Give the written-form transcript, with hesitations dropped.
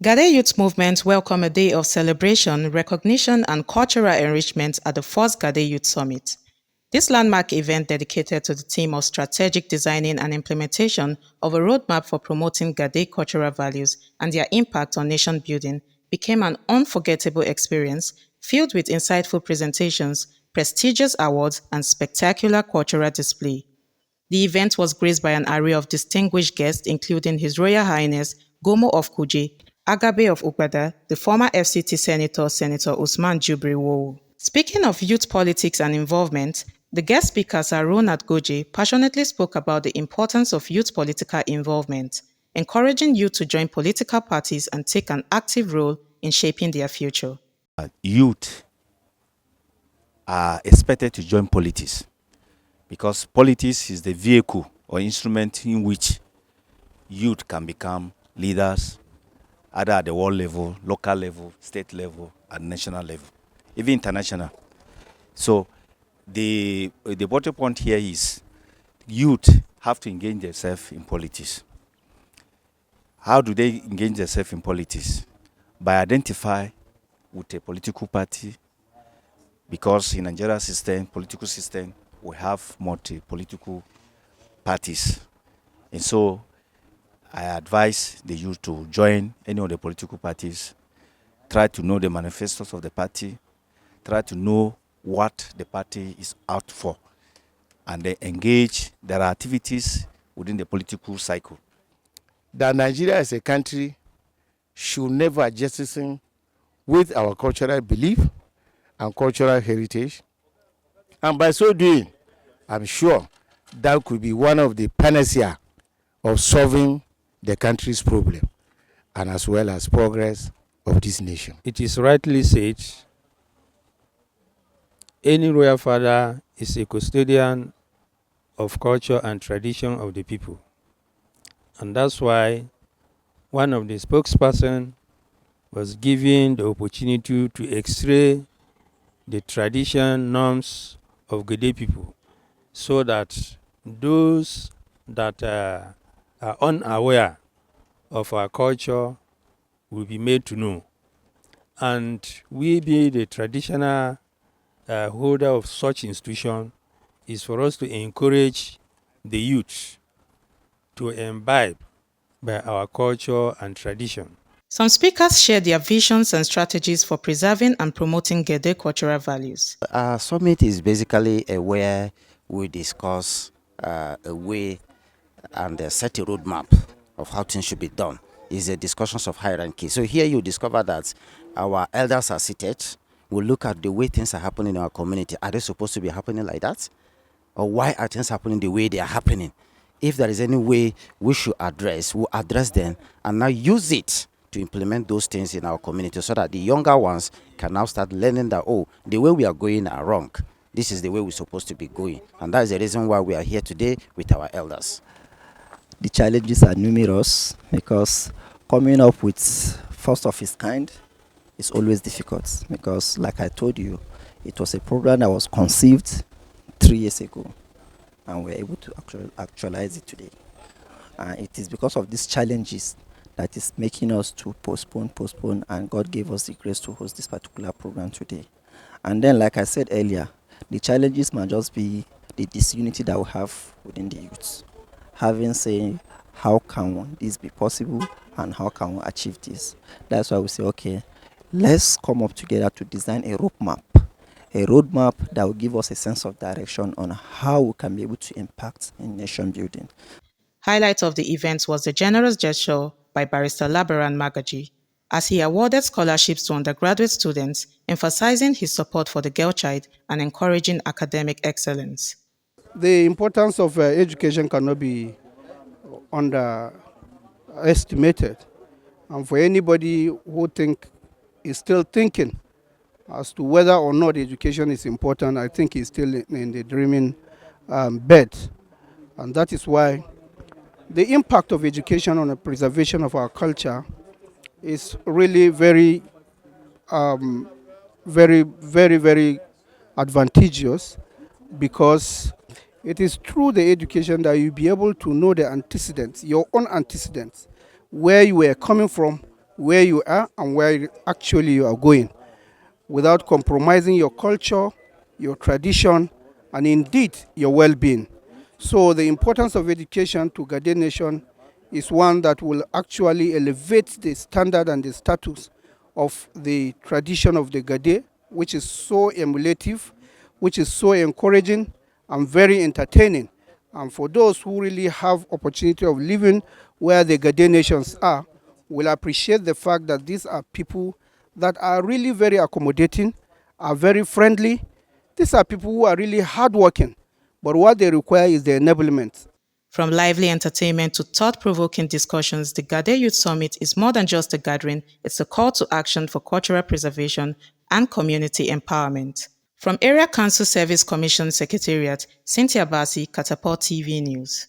Gade Youth Movement welcomed a day of celebration, recognition, and cultural enrichment at the first Gade Youth Summit. This landmark event, dedicated to the theme of strategic designing and implementation of a roadmap for promoting Gade cultural values and their impact on nation building, became an unforgettable experience filled with insightful presentations, prestigious awards, and spectacular cultural display. The event was graced by an array of distinguished guests, including His Royal Highness Gomo of Kuje, Agabe of Ugbada, the former FCT Senator, Senator Usman Jubri Wowo. Speaking of youth politics and involvement, the guest speaker, Sir Ronald Goje, passionately spoke about the importance of youth political involvement, encouraging youth to join political parties and take an active role in shaping their future. Youth are expected to join politics because politics is the vehicle or instrument in which youth can become leaders, either at the world level, local level, state level, and national level, even international. So the bottom point here is youth have to engage themselves in politics. How do they engage themselves in politics? By identify with a political party, because in Nigeria system, political system, we have multi-political parties. And so I advise the youth to join any of the political parties, try to know the manifestos of the party, try to know what the party is out for, and they engage their activities within the political cycle. That Nigeria as a country should never jettison with our cultural belief and cultural heritage. And by so doing, I'm sure that could be one of the panacea of solving the country's problem and as well as progress of this nation. It is rightly said, any royal father is a custodian of culture and tradition of the people. And that's why one of the spokesperson was given the opportunity to x-ray the tradition norms of Gade people, so that those that are unaware of our culture will be made to know. And we, be the traditional holder of such institution, is for us to encourage the youth to imbibe by our culture and tradition. Some speakers shared their visions and strategies for preserving and promoting Gade cultural values. Our summit is basically where we discuss a way and set a roadmap of how things should be done. It's a discussions of hierarchy. So here you discover that our elders are seated. We look at the way things are happening in our community. Are they supposed to be happening like that? Or why are things happening the way they are happening? If there is any way we should address, we'll address them and now use it to implement those things in our community, so that the younger ones can now start learning that, oh, the way we are going are wrong. This is the way we're supposed to be going. And that is the reason why we are here today with our elders. The challenges are numerous, because coming up with first of its kind is always difficult, because like I told you, it was a program that was conceived 3 years ago and we're able to actualize it today. It is because of these challenges that is making us to postpone, and God gave us the grace to host this particular program today. And then, like I said earlier, the challenges might just be the disunity that we have within the youths. Having said, how can this be possible and how can we achieve this? That's why we say, okay, let's come up together to design a roadmap that will give us a sense of direction on how we can be able to impact in nation building. Highlight of the event was the generous gesture by Barrister Labaran Magaji, as he awarded scholarships to undergraduate students, emphasizing his support for the girl child and encouraging academic excellence. The importance of education cannot be underestimated. And for anybody who is still thinking as to whether or not education is important, I think he's still in the dreaming bed. And that is why the impact of education on the preservation of our culture is really very advantageous, because it is through the education that you'll be able to know the antecedents, your own antecedents, where you were coming from where you are and where actually you are going, without compromising your culture, your tradition, and indeed your well-being. So the importance of education to Gade Nation is one that will actually elevate the standard and the status of the tradition of the Gade, which is so emulative, which is so encouraging and very entertaining. And for those who really have opportunity of living where the Gade nations are, will appreciate the fact that these are people that are really very accommodating, are very friendly. These are people who are really hardworking, but what they require is the enablement. From lively entertainment to thought-provoking discussions, the Gade Youth Summit is more than just a gathering, it's a call to action for cultural preservation and community empowerment. From Area Council Service Commission Secretariat, Cynthia Basi, Catapult TV News.